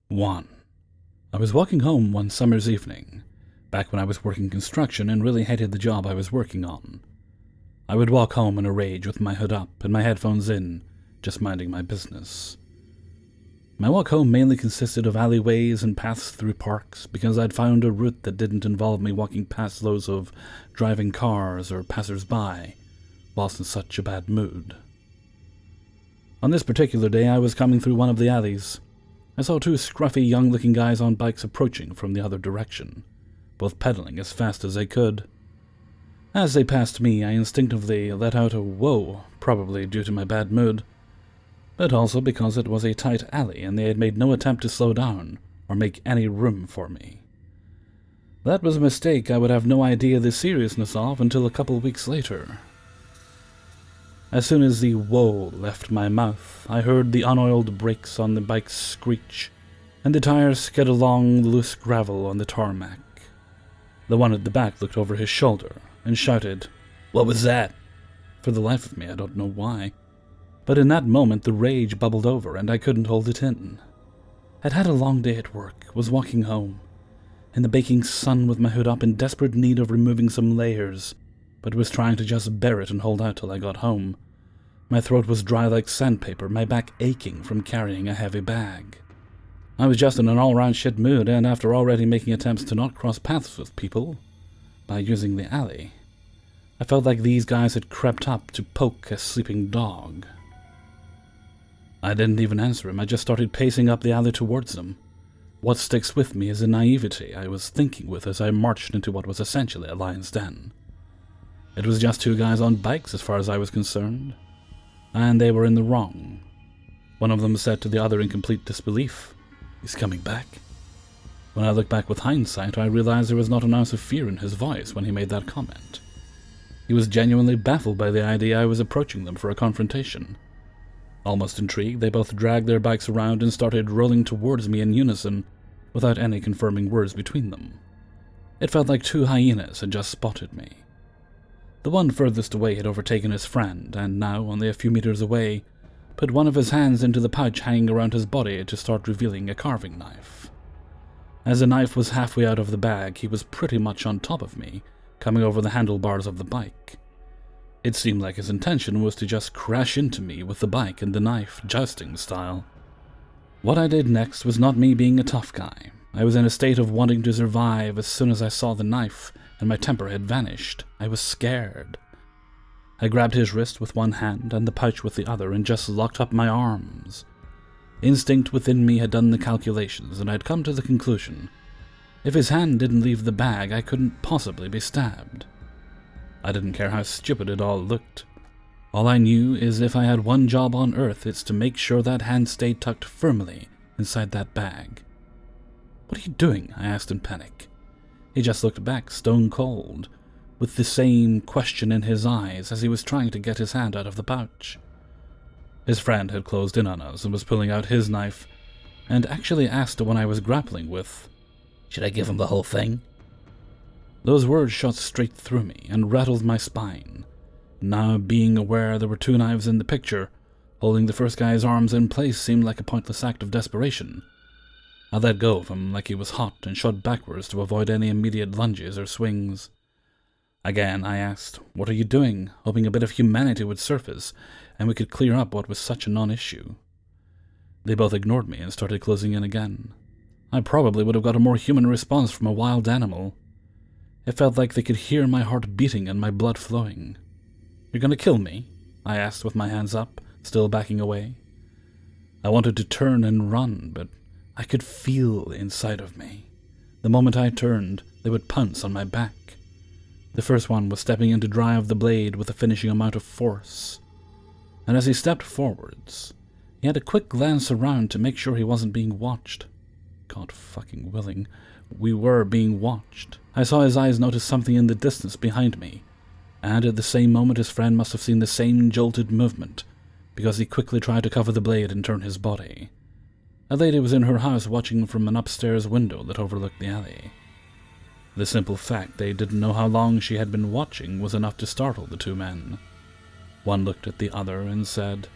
1. I was walking home one summer's evening, back when I was working construction and really hated the job I was working on. I would walk home in a rage with my hood up and my headphones in, just minding my business. My walk home mainly consisted of alleyways and paths through parks because I'd found a route that didn't involve me walking past loads of driving cars or passers-by whilst in such a bad mood. On this particular day, I was coming through one of the alleys. I saw two scruffy, young-looking guys on bikes approaching from the other direction, both pedaling as fast as they could. As they passed me, I instinctively let out a whoa, probably due to my bad mood, but also because it was a tight alley and they had made no attempt to slow down or make any room for me. That was a mistake I would have no idea the seriousness of until a couple weeks later. As soon as the whoa left my mouth, I heard the unoiled brakes on the bike screech, and the tires skid along the loose gravel on the tarmac. The one at the back looked over his shoulder and shouted, "What was that?" For the life of me, I don't know why. But in that moment, the rage bubbled over, and I couldn't hold it in. I'd had a long day at work, was walking home, in the baking sun with my hood up in desperate need of removing some layers, but was trying to just bear it and hold out till I got home. My throat was dry like sandpaper, my back aching from carrying a heavy bag. I was just in an all-round shit mood, and after already making attempts to not cross paths with people by using the alley, I felt like these guys had crept up to poke a sleeping dog. I didn't even answer him, I just started pacing up the alley towards them. What sticks with me is the naivety I was thinking with as I marched into what was essentially a lion's den. It was just two guys on bikes as far as I was concerned, and they were in the wrong. One of them said to the other in complete disbelief, "He's coming back." When I look back with hindsight, I realized there was not an ounce of fear in his voice when he made that comment. He was genuinely baffled by the idea I was approaching them for a confrontation. Almost intrigued, they both dragged their bikes around and started rolling towards me in unison, without any confirming words between them. It felt like two hyenas had just spotted me. The one furthest away had overtaken his friend, and now, only a few meters away, put one of his hands into the pouch hanging around his body to start revealing a carving knife. As the knife was halfway out of the bag, he was pretty much on top of me, coming over the handlebars of the bike. It seemed like his intention was to just crash into me with the bike and the knife, jousting style. What I did next was not me being a tough guy. I was in a state of wanting to survive as soon as I saw the knife, and my temper had vanished. I was scared. I grabbed his wrist with one hand and the pouch with the other and just locked up my arms. Instinct within me had done the calculations, and I'd come to the conclusion: if his hand didn't leave the bag, I couldn't possibly be stabbed. I didn't care how stupid it all looked. All I knew is if I had one job on Earth, it's to make sure that hand stayed tucked firmly inside that bag. "What are you doing?" I asked in panic. He just looked back, stone cold, with the same question in his eyes as he was trying to get his hand out of the pouch. His friend had closed in on us and was pulling out his knife, and actually asked the one I was grappling with, "Should I give him the whole thing?" Those words shot straight through me and rattled my spine. Now, being aware there were two knives in the picture, holding the first guy's arms in place seemed like a pointless act of desperation. I let go of him like he was hot and shot backwards to avoid any immediate lunges or swings. Again, I asked, "What are you doing?" hoping a bit of humanity would surface and we could clear up what was such a non-issue. They both ignored me and started closing in again. I probably would have got a more human response from a wild animal. It felt like they could hear my heart beating and my blood flowing. "You're gonna kill me?" I asked with my hands up, still backing away. I wanted to turn and run, but I could feel inside of me. The moment I turned, they would pounce on my back. The first one was stepping in to drive the blade with a finishing amount of force. And as he stepped forwards, he had a quick glance around to make sure he wasn't being watched. God fucking willing, we were being watched. I saw his eyes notice something in the distance behind me, and at the same moment his friend must have seen the same jolted movement, because he quickly tried to cover the blade and turn his body. A lady was in her house watching from an upstairs window that overlooked the alley. The simple fact they didn't know how long she had been watching was enough to startle the two men. One looked at the other and said,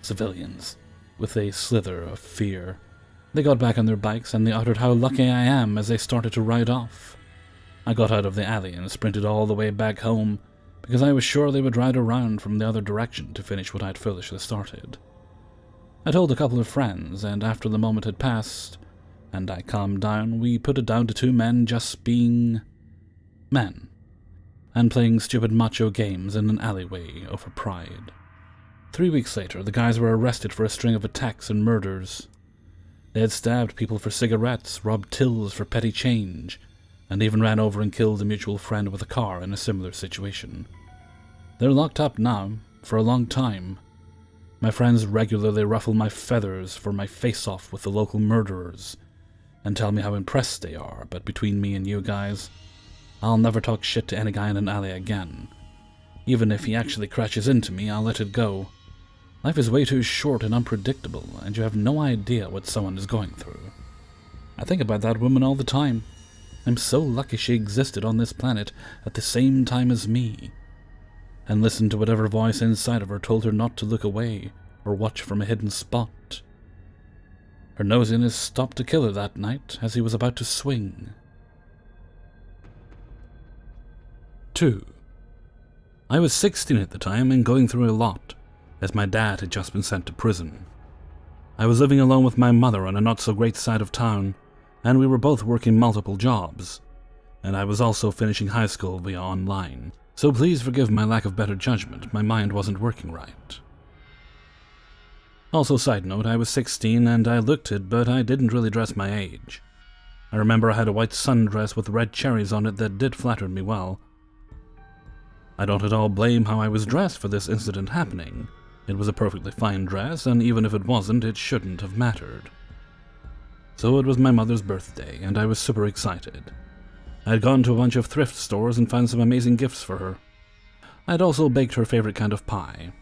"Civilians," with a slither of fear. They got back on their bikes and they uttered how lucky I am as they started to ride off. I got out of the alley and sprinted all the way back home because I was sure they would ride around from the other direction to finish what I'd foolishly started. I told a couple of friends, and after the moment had passed and I calmed down, we put it down to two men just being men and playing stupid macho games in an alleyway over pride. 3 weeks later, the guys were arrested for a string of attacks and murders. They had stabbed people for cigarettes, robbed tills for petty change, and even ran over and killed a mutual friend with a car in a similar situation. They're locked up now, for a long time. My friends regularly ruffle my feathers for my face-off with the local murderers, and tell me how impressed they are, but between me and you guys, I'll never talk shit to any guy in an alley again. Even if he actually crashes into me, I'll let it go. Life is way too short and unpredictable, and you have no idea what someone is going through. I think about that woman all the time. I'm so lucky she existed on this planet at the same time as me, and listened to whatever voice inside of her told her not to look away or watch from a hidden spot. Her nosiness stopped a killer that night as he was about to swing. 2. I was 16 at the time and going through a lot, as my dad had just been sent to prison. I was living alone with my mother on a not-so-great side of town, and we were both working multiple jobs, and I was also finishing high school via online, so please forgive my lack of better judgment, my mind wasn't working right. Also, side note, I was 16 and I looked it, but I didn't really dress my age. I remember I had a white sundress with red cherries on it that did flatter me well. I don't at all blame how I was dressed for this incident happening. It was a perfectly fine dress, and even if it wasn't, it shouldn't have mattered. So it was my mother's birthday, and I was super excited. I had gone to a bunch of thrift stores and found some amazing gifts for her. I had also baked her favorite kind of pie.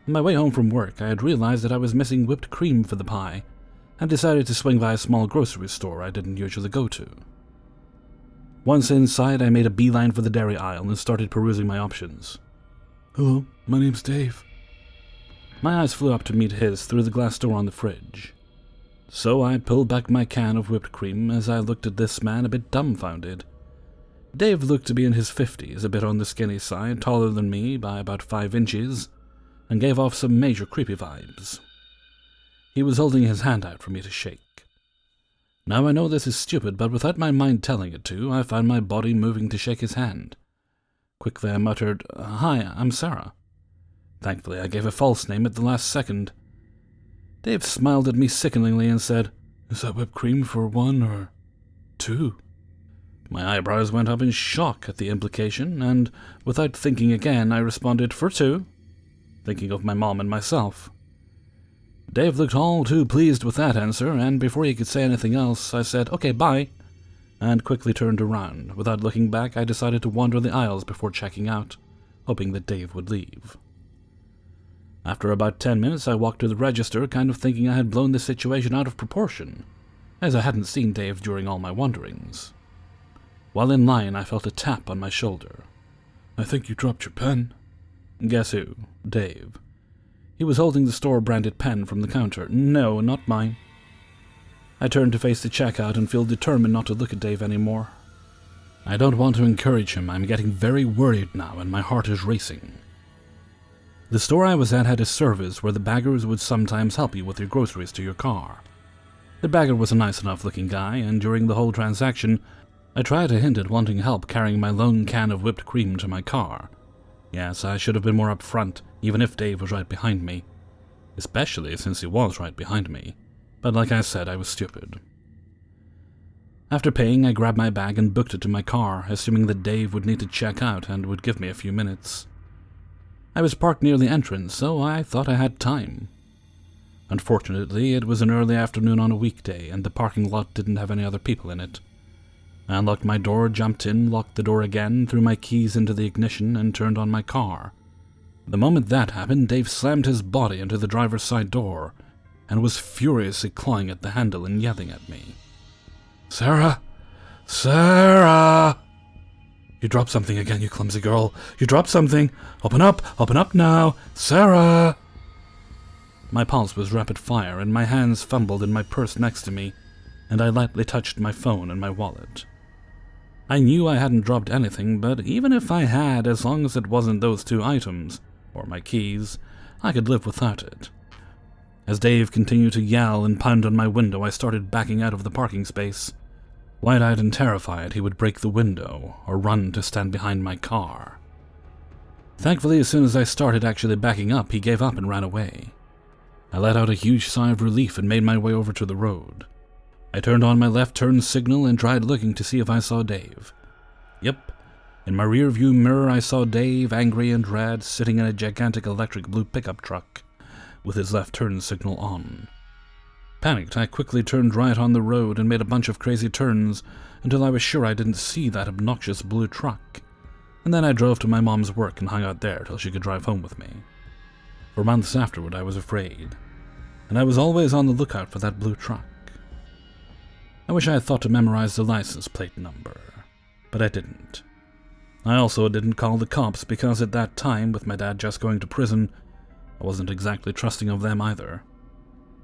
On my way home from work, I had realized that I was missing whipped cream for the pie, and decided to swing by a small grocery store I didn't usually go to. Once inside, I made a beeline for the dairy aisle and started perusing my options. "Hello, my name's Dave." My eyes flew up to meet his through the glass door on the fridge. So I pulled back my can of whipped cream as I looked at this man a bit dumbfounded. Dave looked to be in his 50s, a bit on the skinny side, taller than me by about 5 inches, and gave off some major creepy vibes. He was holding his hand out for me to shake. Now I know this is stupid, but without my mind telling it to, I found my body moving to shake his hand. Quickly I muttered, "Hi, I'm Sarah." Thankfully I gave a false name at the last second. Dave smiled at me sickeningly and said, "Is that whipped cream for 1 or 2? My eyebrows went up in shock at the implication, and without thinking again, I responded, "For 2, thinking of my mom and myself. Dave looked all too pleased with that answer, and before he could say anything else, I said, "Okay, bye," and quickly turned around. Without looking back, I decided to wander the aisles before checking out, hoping that Dave would leave. After about 10 minutes, I walked to the register, kind of thinking I had blown the situation out of proportion, as I hadn't seen Dave during all my wanderings. While in line, I felt a tap on my shoulder. "I think you dropped your pen." Guess who? Dave. He was holding the store-branded pen from the counter. No, not mine. I turned to face the checkout and feel determined not to look at Dave anymore. I don't want to encourage him. I'm getting very worried now, and my heart is racing. The store I was at had a service where the baggers would sometimes help you with your groceries to your car. The bagger was a nice enough-looking guy, and during the whole transaction, I tried to hint at wanting help carrying my lone can of whipped cream to my car. Yes, I should have been more upfront, even if Dave was right behind me. Especially since he was right behind me. But like I said, I was stupid. After paying, I grabbed my bag and booked it to my car, assuming that Dave would need to check out and would give me a few minutes. I was parked near the entrance, so I thought I had time. Unfortunately, it was an early afternoon on a weekday, and the parking lot didn't have any other people in it. I unlocked my door, jumped in, locked the door again, threw my keys into the ignition, and turned on my car. The moment that happened, Dave slammed his body into the driver's side door, and was furiously clawing at the handle and yelling at me. "Sarah! Sarah! You dropped something again, you clumsy girl. You dropped something. Open up now. Sarah!" My pulse was rapid fire, and my hands fumbled in my purse next to me, and I lightly touched my phone and my wallet. I knew I hadn't dropped anything, but even if I had, as long as it wasn't those 2 items, or my keys, I could live without it. As Dave continued to yell and pound on my window, I started backing out of the parking space. Wide-eyed and terrified, he would break the window or run to stand behind my car. Thankfully, as soon as I started actually backing up, he gave up and ran away. I let out a huge sigh of relief and made my way over to the road. I turned on my left turn signal and tried looking to see if I saw Dave. Yep, in my rear-view mirror I saw Dave, angry and red, sitting in a gigantic electric blue pickup truck, with his left turn signal on. Panicked, I quickly turned right on the road and made a bunch of crazy turns until I was sure I didn't see that obnoxious blue truck, and then I drove to my mom's work and hung out there till she could drive home with me. For months afterward I was afraid, and I was always on the lookout for that blue truck. I wish I had thought to memorize the license plate number, but I didn't. I also didn't call the cops because at that time, with my dad just going to prison, I wasn't exactly trusting of them either.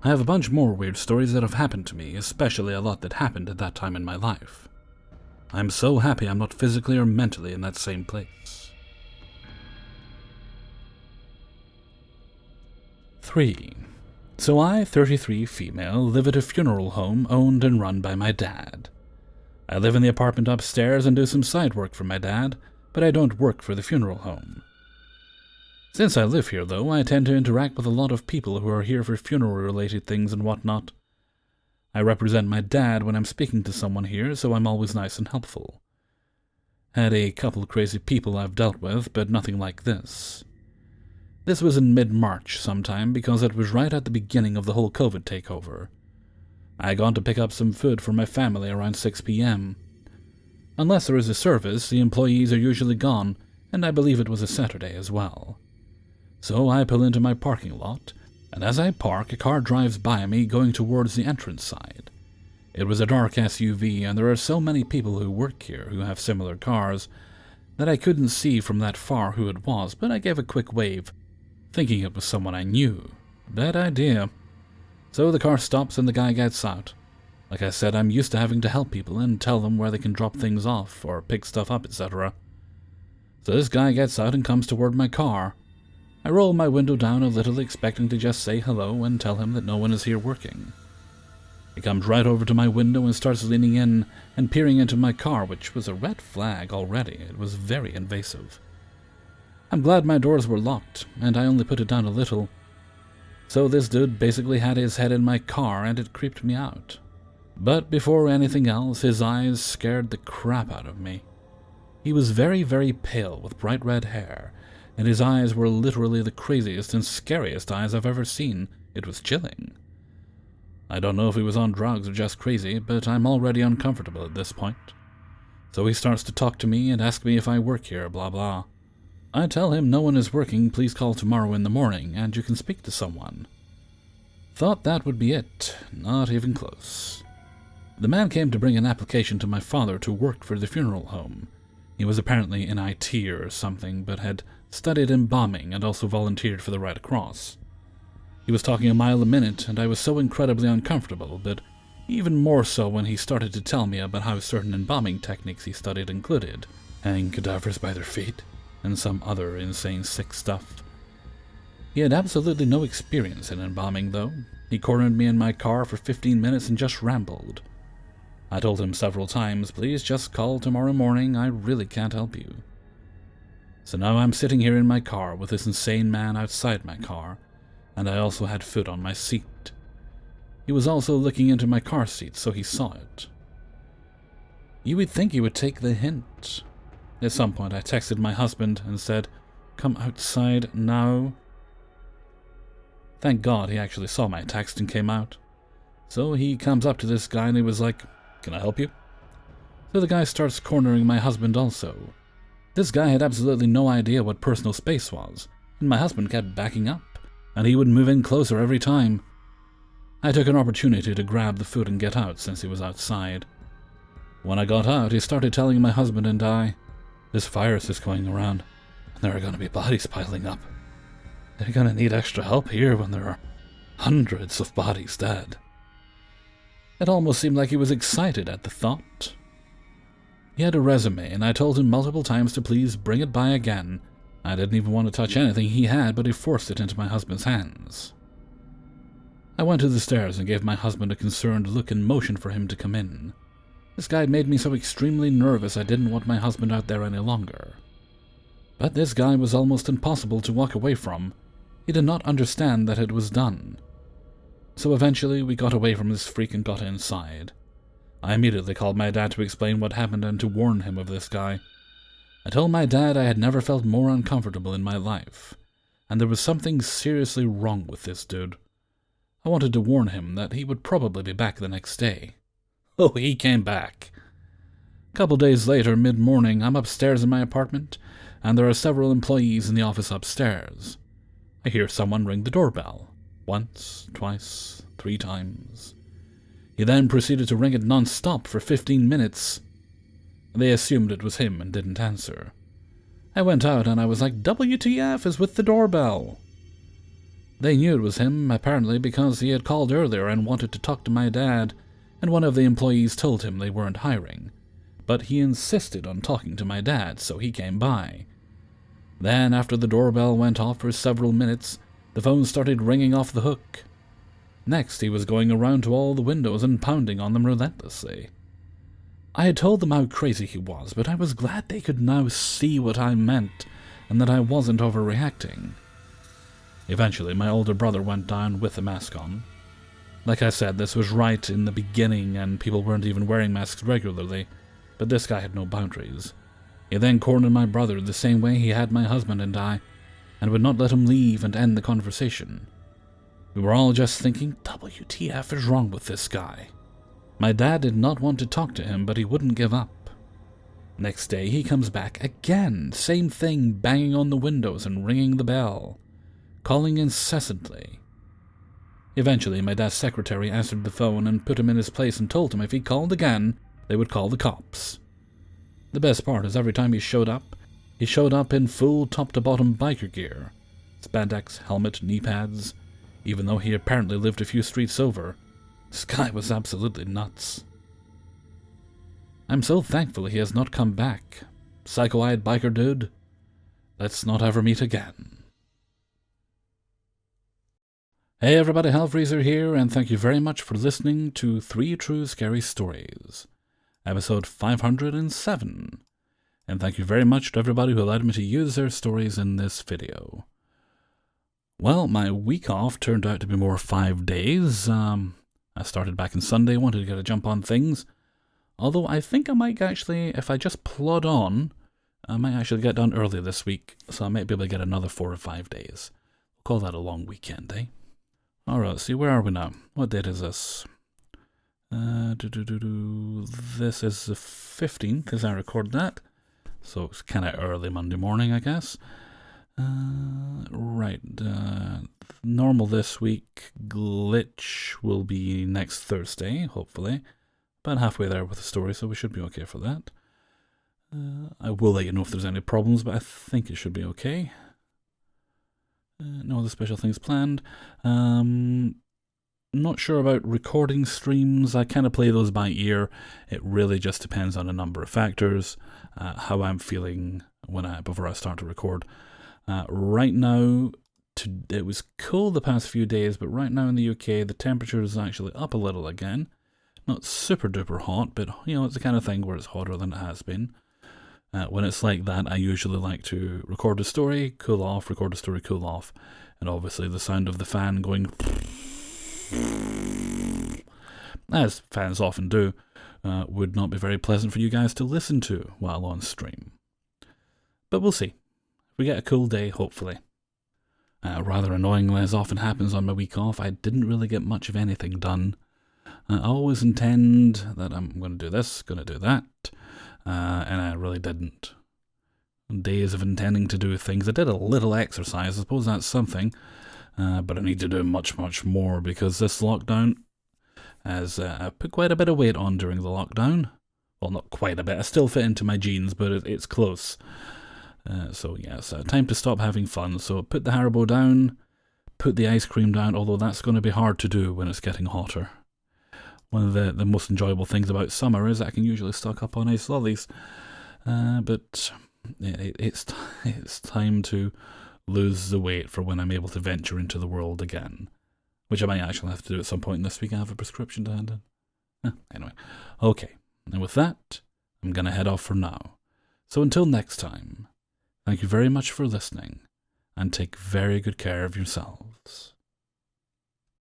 I have a bunch more weird stories that have happened to me, especially a lot that happened at that time in my life. I'm so happy I'm not physically or mentally in that same place. 3. So I, 33 female, live at a funeral home owned and run by my dad. I live in the apartment upstairs and do some side work for my dad, but I don't work for the funeral home. Since I live here, though, I tend to interact with a lot of people who are here for funeral-related things and whatnot. I represent my dad when I'm speaking to someone here, so I'm always nice and helpful. Had a couple crazy people I've dealt with, but nothing like this. This was in mid-March sometime, because it was right at the beginning of the whole COVID takeover. I had gone to pick up some food for my family around 6 p.m. Unless there is a service, the employees are usually gone, and I believe it was a Saturday as well. So I pull into my parking lot, and as I park, a car drives by me going towards the entrance side. It was a dark SUV, and there are so many people who work here who have similar cars that I couldn't see from that far who it was, but I gave a quick wave, thinking it was someone I knew. Bad idea. So the car stops and the guy gets out. Like I said, I'm used to having to help people and tell them where they can drop things off or pick stuff up, etc. So this guy gets out and comes toward my car. I roll my window down a little, expecting to just say hello and tell him that no one is here working. He comes right over to my window and starts leaning in and peering into my car, which was a red flag already. It was very invasive. I'm glad my doors were locked, and I only put it down a little. So this dude basically had his head in my car, and it creeped me out. But before anything else, his eyes scared the crap out of me. He was very, very pale with bright red hair, and his eyes were literally the craziest and scariest eyes I've ever seen. It was chilling. I don't know if he was on drugs or just crazy, but I'm already uncomfortable at this point. So he starts to talk to me and ask me if I work here, blah blah. I tell him no one is working, please call tomorrow in the morning, and you can speak to someone. Thought that would be it. Not even close. The man came to bring an application to my father to work for the funeral home. He was apparently in IT or something, but had studied embalming and also volunteered for the Red Cross. He was talking a mile a minute, and I was so incredibly uncomfortable, but even more so when he started to tell me about how certain embalming techniques he studied included hanging cadavers by their feet, and some other insane sick stuff. He had absolutely no experience in embalming, though. He cornered me in my car for 15 minutes and just rambled. I told him several times, please just call tomorrow morning, I really can't help you. So now I'm sitting here in my car with this insane man outside my car, and I also had food on my seat. He was also looking into my car seat, so he saw it. You would think he would take the hint. At some point I texted my husband and said, come outside now. Thank God he actually saw my text and came out. So he comes up to this guy and he was like, can I help you? So the guy starts cornering my husband also. This guy had absolutely no idea what personal space was, and my husband kept backing up, and he would move in closer every time. I took an opportunity to grab the food and get out since he was outside. When I got out, he started telling my husband and I, this virus is going around, and there are going to be bodies piling up. They're going to need extra help here when there are Hundreds of bodies dead. It almost seemed like he was excited at the thought. He had a resume, and I told him multiple times to please bring it by again. I didn't even want to touch anything he had, but he forced it into my husband's hands. I went to the stairs and gave my husband a concerned look and motioned for him to come in. This guy had made me so extremely nervous I didn't want my husband out there any longer. But this guy was almost impossible to walk away from. He did not understand that it was done. So eventually we got away from this freak and got inside. I immediately called my dad to explain what happened and to warn him of this guy. I told my dad I had never felt more uncomfortable in my life, and there was something seriously wrong with this dude. I wanted to warn him that he would probably be back the next day. Oh, he came back. A couple days later, mid-morning, I'm upstairs in my apartment, and there are several employees in the office upstairs. I hear someone ring the doorbell. Once, twice, 3 times. He then proceeded to ring it non-stop for 15 minutes. They assumed it was him and didn't answer. I went out and I was like, WTF is with the doorbell? They knew it was him, apparently because he had called earlier and wanted to talk to my dad, and one of the employees told him they weren't hiring. But he insisted on talking to my dad, so he came by. Then, after the doorbell went off for several minutes, the phone started ringing off the hook. Next, he was going around to all the windows and pounding on them relentlessly. I had told them how crazy he was, but I was glad they could now see what I meant and that I wasn't overreacting. Eventually, my older brother went down with the mask on. Like I said, this was right in the beginning and people weren't even wearing masks regularly, but this guy had no boundaries. He then cornered my brother the same way he had my husband and I, and would not let him leave and end the conversation. We were all just thinking, WTF is wrong with this guy? My dad did not want to talk to him, but he wouldn't give up. Next day, he comes back again, same thing, banging on the windows and ringing the bell, calling incessantly. Eventually, my dad's secretary answered the phone and put him in his place and told him if he called again, they would call the cops. The best part is every time he showed up in full top-to-bottom biker gear. Spandex, helmet, knee pads. Even though he apparently lived a few streets over, this guy was absolutely nuts. I'm so thankful he has not come back. Psycho-eyed biker dude, let's not ever meet again. Hey everybody, Hellfreezer here, and thank you very much for listening to 3 True Scary Stories, episode 507. And thank you very much to everybody who allowed me to use their stories in this video. Well, my week off turned out to be more 5 days. I started back on Sunday, wanted to get a jump on things. Although I think I might actually, if I just plod on, I might actually get done early this week, so I might be able to get another 4 or 5 days. We'll call that a long weekend, eh? Alright, let's see, where are we now? What date is this? This is the 15th as I record that. So it's kind of early Monday morning, I guess. Right, normal this week, glitch will be next Thursday, hopefully. About halfway there with the story, so we should be okay for that. I will let you know if there's any problems, but I think it should be okay. No other special things planned. Not sure about recording streams. I kind of play those by ear. It really just depends on a number of factors, how I'm feeling before I start to record. Right now, it was cool the past few days, but right now in the UK, the temperature is actually up a little again. Not super duper hot, but you know, it's the kind of thing where it's hotter than it has been. When it's like that, I usually like to record a story, cool off, record a story, cool off, and obviously the sound of the fan going, as fans often do, would not be very pleasant for you guys to listen to while on stream. But we'll see. If we get a cool day, hopefully. Rather annoyingly, as often happens on my week off, I didn't really get much of anything done. I always intend that I'm going to do this, going to do that, and I really didn't. Days of intending to do things. I did a little exercise, I suppose that's something, but I need to do much, much more because this lockdown has put quite a bit of weight on during the lockdown. Well, not quite a bit, I still fit into my jeans, but it's close. So yes, time to stop having fun. So put the Haribo down, put the ice cream down, although that's going to be hard to do when it's getting hotter. One of the most enjoyable things about summer is I can usually stock up on ice lollies. But it's time to lose the weight for when I'm able to venture into the world again. Which I might actually have to do at some point this week. I have a prescription to hand in. Anyway, okay. And with that, I'm going to head off for now. So until next time, thank you very much for listening, and take very good care of yourselves.